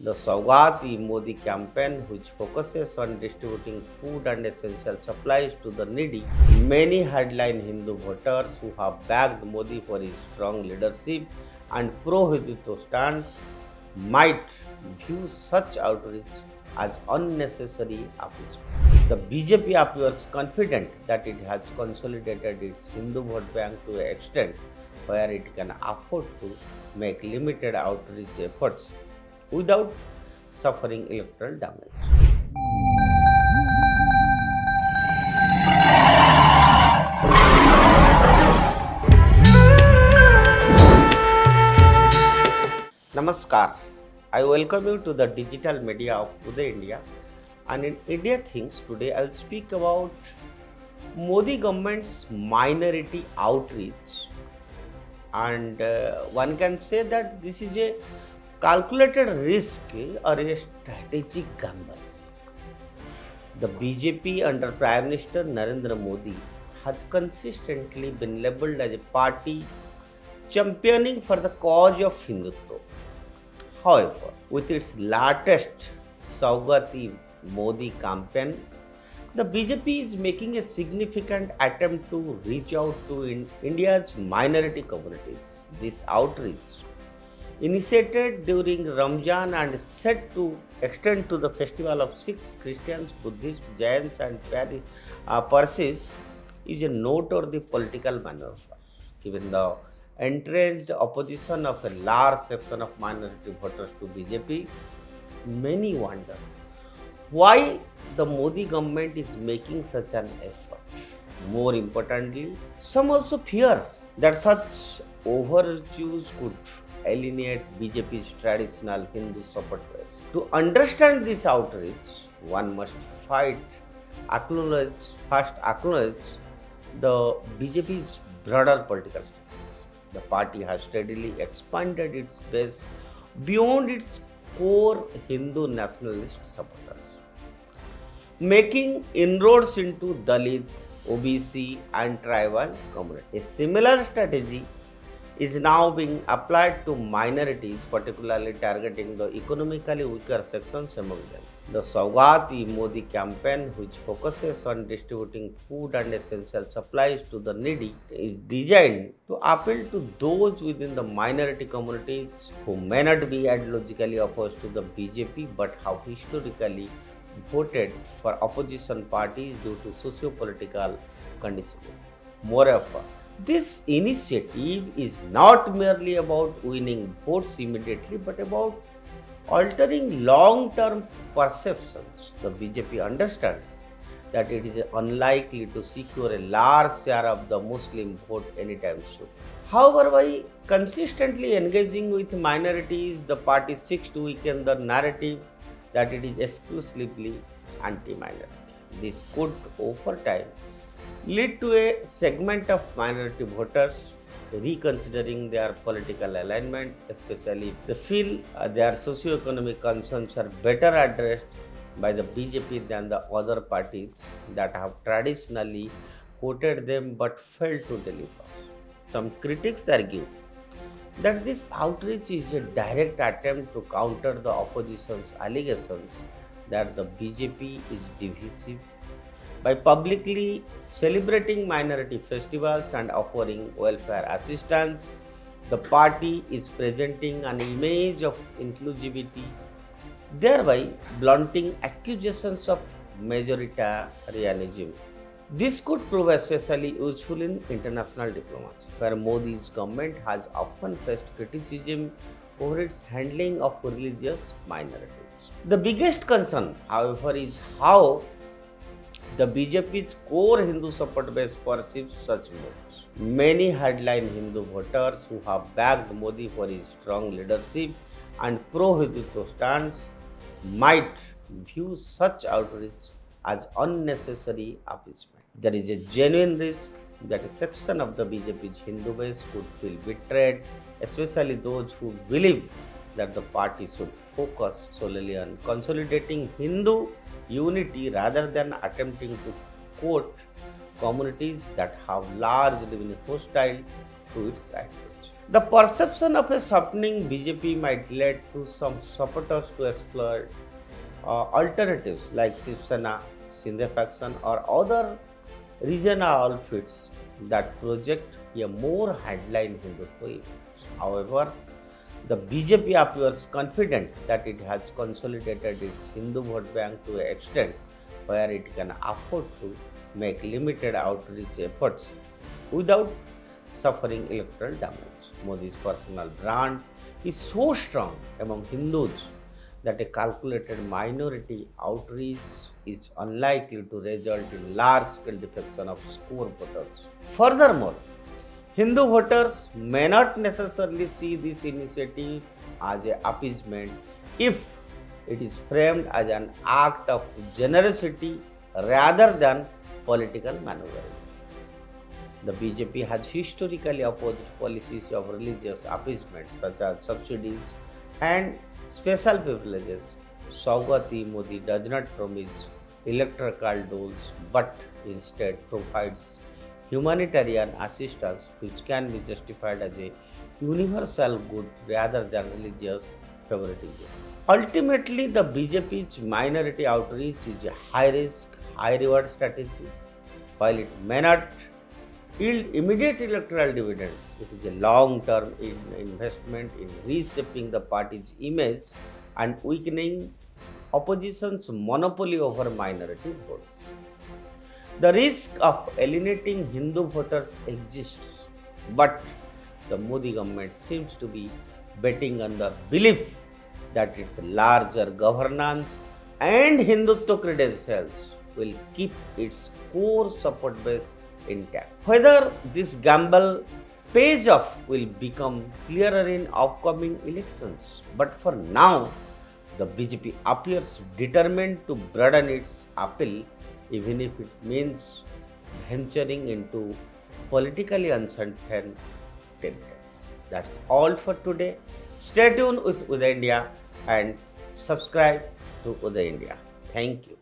The Saugat-e-Modi campaign, which focuses on distributing food and essential supplies to the needy, many headline Hindu voters who have backed Modi for his strong leadership and pro-Hindutva stance might view such outreach as unnecessary appeasement. The BJP appears confident that it has consolidated its Hindu vote bank to an extent where it can afford to make limited outreach efforts without suffering electoral damage. Namaskar. I welcome you to the digital media of Uday India. And in India Things today, I will speak about Modi government's minority outreach. And one can say that this is a calculated risk or a strategic gamble. The BJP under Prime Minister Narendra Modi has consistently been labeled as a party championing for the cause of Hindutva. However, with its latest Saugat-e-Modi campaign, the BJP is making a significant attempt to reach out to India's minority communities. This outreach, initiated during Ramjan and set to extend to the festival of Sikhs, Christians, Buddhists, Jains, and Parsis, is a noteworthy political maneuver. Given the entrenched opposition of a large section of minority voters to BJP, many wonder why the Modi government is making such an effort. More importantly, some also fear that such overtures could alienate BJP's traditional Hindu support base. To understand this outreach, one must first acknowledge the BJP's broader political status. The party has steadily expanded its base beyond its core Hindu nationalist supporters, making inroads into Dalit, OBC, and tribal communities. A similar strategy is now being applied to minorities, particularly targeting the economically weaker sections among them. The Saugat-e-Modi campaign, which focuses on distributing food and essential supplies to the needy, is designed to appeal to those within the minority communities who may not be ideologically opposed to the BJP but have historically voted for opposition parties due to socio-political conditioning. Moreover, this initiative is not merely about winning votes immediately but about altering long-term perceptions. The BJP understands that it is unlikely to secure a large share of the Muslim vote anytime soon. However, by consistently engaging with minorities, the party seeks to weaken the narrative that it is exclusively anti-minority. This could, over time, lead to a segment of minority voters reconsidering their political alignment, especially if they feel their socio-economic concerns are better addressed by the BJP than the other parties that have traditionally voted them but failed to deliver. Some critics argue that this outreach is a direct attempt to counter the opposition's allegations that the BJP is divisive. By publicly celebrating minority festivals and offering welfare assistance, the party is presenting an image of inclusivity, thereby blunting accusations of majoritarianism. This could prove especially useful in international diplomacy, where Modi's government has often faced criticism over its handling of religious minorities. The biggest concern, however, is how the BJP's core Hindu support base perceives such moves. Many headline Hindu voters who have backed Modi for his strong leadership and pro-Hindutva stance might view such outreach as unnecessary appeasement. There is a genuine risk that a section of the BJP's Hindu base could feel betrayed, especially those who believe that the party should focus solely on consolidating Hindu unity rather than attempting to court communities that have largely been hostile to its approach. The perception of a softening BJP might lead to some supporters to explore alternatives like Shiv Sena, Shinde faction, or other regional outfits that project a more headline Hindutva image. However, the BJP appears confident that it has consolidated its Hindu vote bank to an extent where it can afford to make limited outreach efforts without suffering electoral damage. Modi's personal brand is so strong among Hindus that a calculated minority outreach is unlikely to result in large scale defection of core voters. Furthermore, Hindu voters may not necessarily see this initiative as an appeasement if it is framed as an act of generosity rather than political maneuvering. The BJP has historically opposed policies of religious appeasement such as subsidies and special privileges. Saugat-e-Modi does not promise electoral doles but instead provides humanitarian assistance which can be justified as a universal good rather than religious favoritism. Ultimately, the BJP's minority outreach is a high risk, high reward strategy. While it may not yield immediate electoral dividends, it is a long term investment in reshaping the party's image and weakening opposition's monopoly over minority votes. The risk of alienating Hindu voters exists, but the Modi government seems to be betting on the belief that its larger governance and Hindutva credentials will keep its core support base intact. Whether this gamble pays off will become clearer in upcoming elections, but for now, the BJP appears determined to broaden its appeal even if it means venturing into politically uncertain territory. That's all for today. Stay tuned with Uday India and subscribe to Uday India. Thank you.